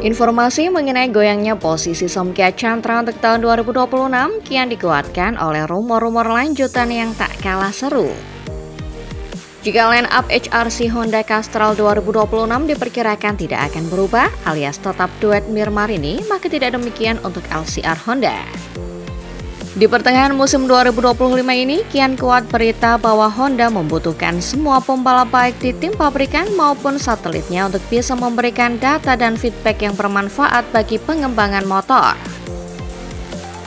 Informasi mengenai goyangnya posisi Somkia Chantra untuk tahun 2026 kian dikuatkan oleh rumor-rumor lanjutan yang tak kalah seru. Jika line up HRC Honda Castrol 2026 diperkirakan tidak akan berubah alias tetap duet Mir-Marini, maka tidak demikian untuk LCR Honda. Di pertengahan musim 2025 ini, kian kuat berita bahwa Honda membutuhkan semua pembalap baik di tim pabrikan maupun satelitnya untuk bisa memberikan data dan feedback yang bermanfaat bagi pengembangan motor.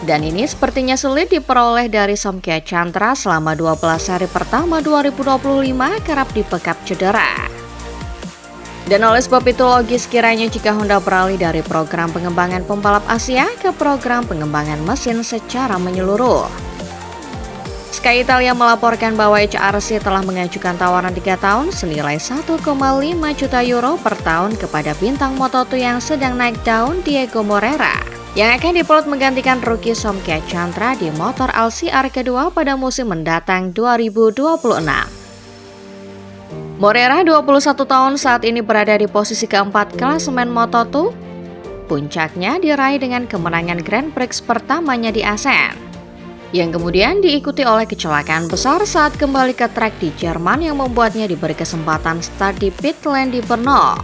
Dan ini sepertinya sulit diperoleh dari Somkia Chantra selama 12 hari pertama 2025 kerap dibekap cedera. Dan oleh sebab itu logis kiranya jika Honda beralih dari program pengembangan pembalap Asia ke program pengembangan mesin secara menyeluruh. Sky Italia melaporkan bahwa HRC telah mengajukan tawaran 3 tahun senilai 1,5 juta euro per tahun kepada bintang Moto2 yang sedang naik daun Diego Moreira, yang akan dipelot menggantikan rookie Somkia Chantra di motor LCR kedua pada musim mendatang 2026. Moreira 21 tahun saat ini berada di posisi keempat klasemen Moto2. Puncaknya diraih dengan kemenangan Grand Prix pertamanya di Assen, yang kemudian diikuti oleh kecelakaan besar saat kembali ke trek di Jerman yang membuatnya diberi kesempatan start di pit lane di Brno.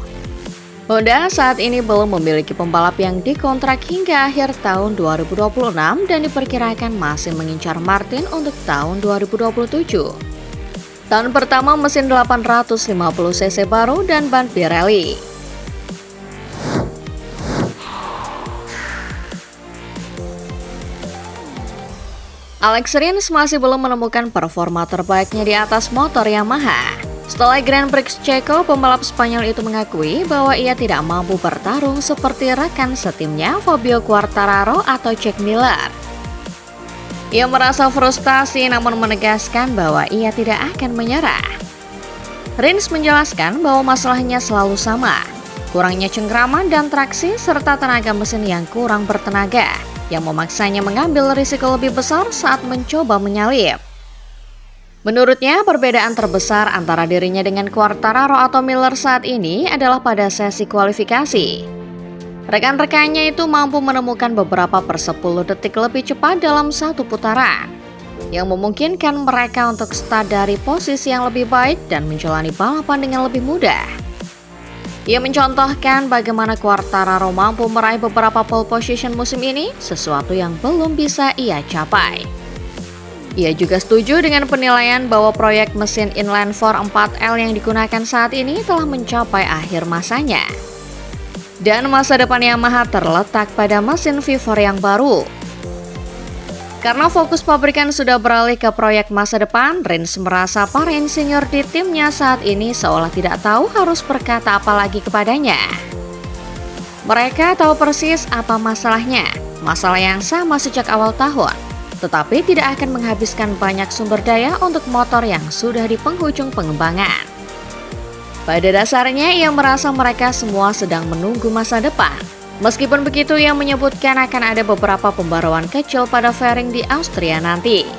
Honda saat ini belum memiliki pembalap yang dikontrak hingga akhir tahun 2026 dan diperkirakan masih mengincar Martin untuk tahun 2027. Tahun pertama mesin 850cc baru dan ban Pirelli. Alex Rins masih belum menemukan performa terbaiknya di atas motor Yamaha. Setelah Grand Prix Ceko, pembalap Spanyol itu mengakui bahwa ia tidak mampu bertarung seperti rekan setimnya Fabio Quartararo atau Jack Miller. Ia merasa frustasi namun menegaskan bahwa ia tidak akan menyerah. Rins menjelaskan bahwa masalahnya selalu sama, kurangnya cengkraman dan traksi serta tenaga mesin yang kurang bertenaga, yang memaksanya mengambil risiko lebih besar saat mencoba menyalip. Menurutnya, perbedaan terbesar antara dirinya dengan Quartararo atau Miller saat ini adalah pada sesi kualifikasi. Rekan-rekannya itu mampu menemukan beberapa per 10 detik lebih cepat dalam satu putaran, yang memungkinkan mereka untuk start dari posisi yang lebih baik dan menjalani balapan dengan lebih mudah. Ia mencontohkan bagaimana Quartararo mampu meraih beberapa pole position musim ini, sesuatu yang belum bisa ia capai. Ia juga setuju dengan penilaian bahwa proyek mesin inline 4 4L yang digunakan saat ini telah mencapai akhir masanya. Dan masa depan Yamaha terletak pada mesin V4 yang baru. Karena fokus pabrikan sudah beralih ke proyek masa depan, Rins merasa para insinyur di timnya saat ini seolah tidak tahu harus berkata apa lagi kepadanya. Mereka tahu persis apa masalahnya, masalah yang sama sejak awal tahun, tetapi tidak akan menghabiskan banyak sumber daya untuk motor yang sudah di penghujung pengembangan. Pada dasarnya, ia merasa mereka semua sedang menunggu masa depan. Meskipun begitu, ia menyebutkan akan ada beberapa pembaruan kecil pada fairing di Austria nanti.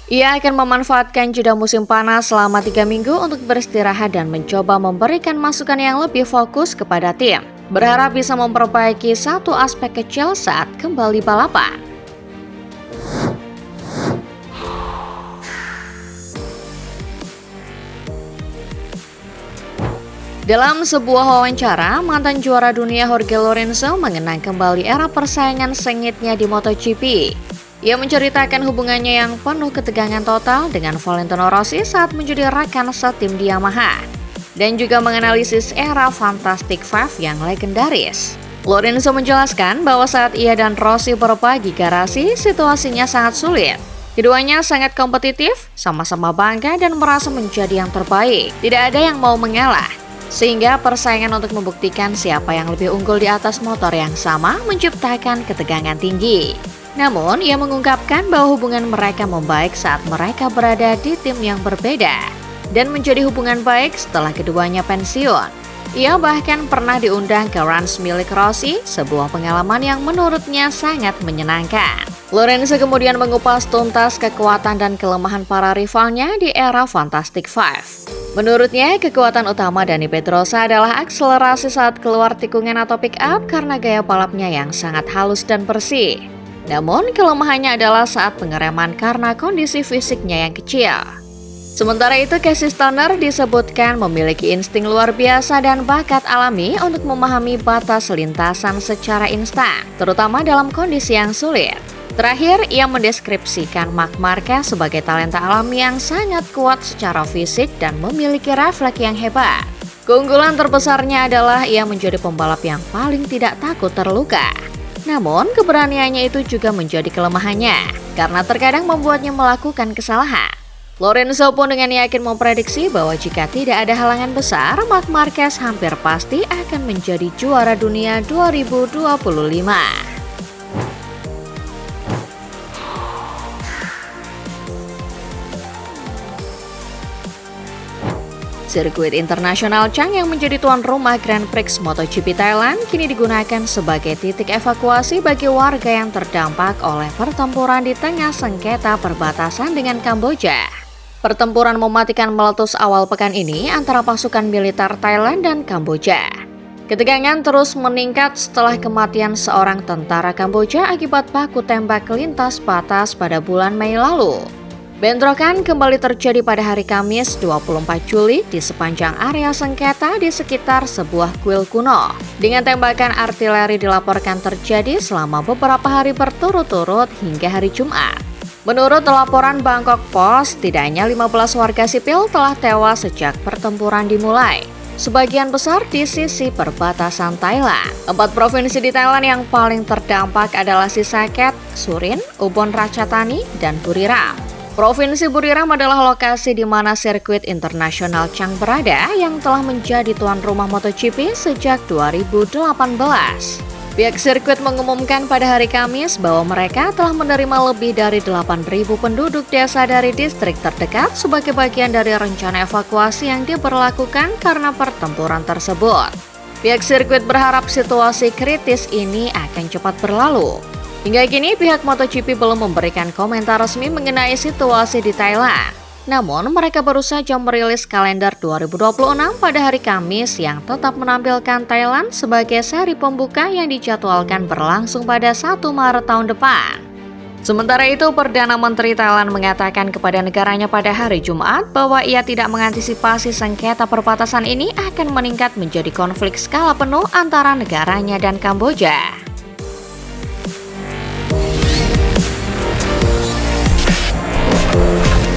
Ia akan memanfaatkan jeda musim panas selama 3 minggu untuk beristirahat dan mencoba memberikan masukan yang lebih fokus kepada tim. Berharap bisa memperbaiki satu aspek kecil saat kembali balapan. Dalam sebuah wawancara, mantan juara dunia Jorge Lorenzo mengenang kembali era persaingan sengitnya di MotoGP. Ia menceritakan hubungannya yang penuh ketegangan total dengan Valentino Rossi saat menjadi rekan setim di Yamaha, dan juga menganalisis era Fantastic Five yang legendaris. Lorenzo menjelaskan bahwa saat ia dan Rossi berbagi garasi, situasinya sangat sulit. Keduanya sangat kompetitif, sama-sama bangga dan merasa menjadi yang terbaik. Tidak ada yang mau mengalah. Sehingga persaingan untuk membuktikan siapa yang lebih unggul di atas motor yang sama menciptakan ketegangan tinggi. Namun, ia mengungkapkan bahwa hubungan mereka membaik saat mereka berada di tim yang berbeda dan menjadi hubungan baik setelah keduanya pensiun. Ia bahkan pernah diundang ke ranch milik Rossi, sebuah pengalaman yang menurutnya sangat menyenangkan. Lorenzo kemudian mengupas tuntas kekuatan dan kelemahan para rivalnya di era Fantastic Five. Menurutnya, kekuatan utama Dani Pedrosa adalah akselerasi saat keluar tikungan atau pick up karena gaya balapnya yang sangat halus dan bersih. Namun, kelemahannya adalah saat pengereman karena kondisi fisiknya yang kecil. Sementara itu, Casey Stoner disebutkan memiliki insting luar biasa dan bakat alami untuk memahami batas lintasan secara instan, terutama dalam kondisi yang sulit. Terakhir, ia mendeskripsikan Marc Marquez sebagai talenta alami yang sangat kuat secara fisik dan memiliki refleks yang hebat. Keunggulan terbesarnya adalah ia menjadi pembalap yang paling tidak takut terluka. Namun, keberaniannya itu juga menjadi kelemahannya, karena terkadang membuatnya melakukan kesalahan. Lorenzo pun dengan yakin memprediksi bahwa jika tidak ada halangan besar, Marc Marquez hampir pasti akan menjadi juara dunia 2025. Sirkuit internasional Chang yang menjadi tuan rumah Grand Prix MotoGP Thailand kini digunakan sebagai titik evakuasi bagi warga yang terdampak oleh pertempuran di tengah sengketa perbatasan dengan Kamboja. Pertempuran mematikan meletus awal pekan ini antara pasukan militer Thailand dan Kamboja. Ketegangan terus meningkat setelah kematian seorang tentara Kamboja akibat baku tembak lintas batas pada bulan Mei lalu. Bentrokan kembali terjadi pada hari Kamis 24 Juli di sepanjang area sengketa di sekitar sebuah kuil kuno. Dengan tembakan artileri dilaporkan terjadi selama beberapa hari berturut-turut hingga hari Jumat. Menurut laporan Bangkok Post, tidaknya 15 warga sipil telah tewas sejak pertempuran dimulai. Sebagian besar di sisi perbatasan Thailand. 4 provinsi di Thailand yang paling terdampak adalah Sisaket, Surin, Ubon Ratchathani, dan Buriram. Provinsi Buriram adalah lokasi di mana sirkuit internasional Chang berada yang telah menjadi tuan rumah MotoGP sejak 2018. Pihak sirkuit mengumumkan pada hari Kamis bahwa mereka telah menerima lebih dari 8.000 penduduk desa dari distrik terdekat sebagai bagian dari rencana evakuasi yang diberlakukan karena pertempuran tersebut. Pihak sirkuit berharap situasi kritis ini akan cepat berlalu. Hingga kini pihak MotoGP belum memberikan komentar resmi mengenai situasi di Thailand. Namun mereka baru saja merilis kalender 2026 pada hari Kamis yang tetap menampilkan Thailand sebagai seri pembuka yang dijadwalkan berlangsung pada 1 Maret tahun depan. Sementara itu, Perdana Menteri Thailand mengatakan kepada negaranya pada hari Jumat bahwa ia tidak mengantisipasi sengketa perbatasan ini akan meningkat menjadi konflik skala penuh antara negaranya dan Kamboja.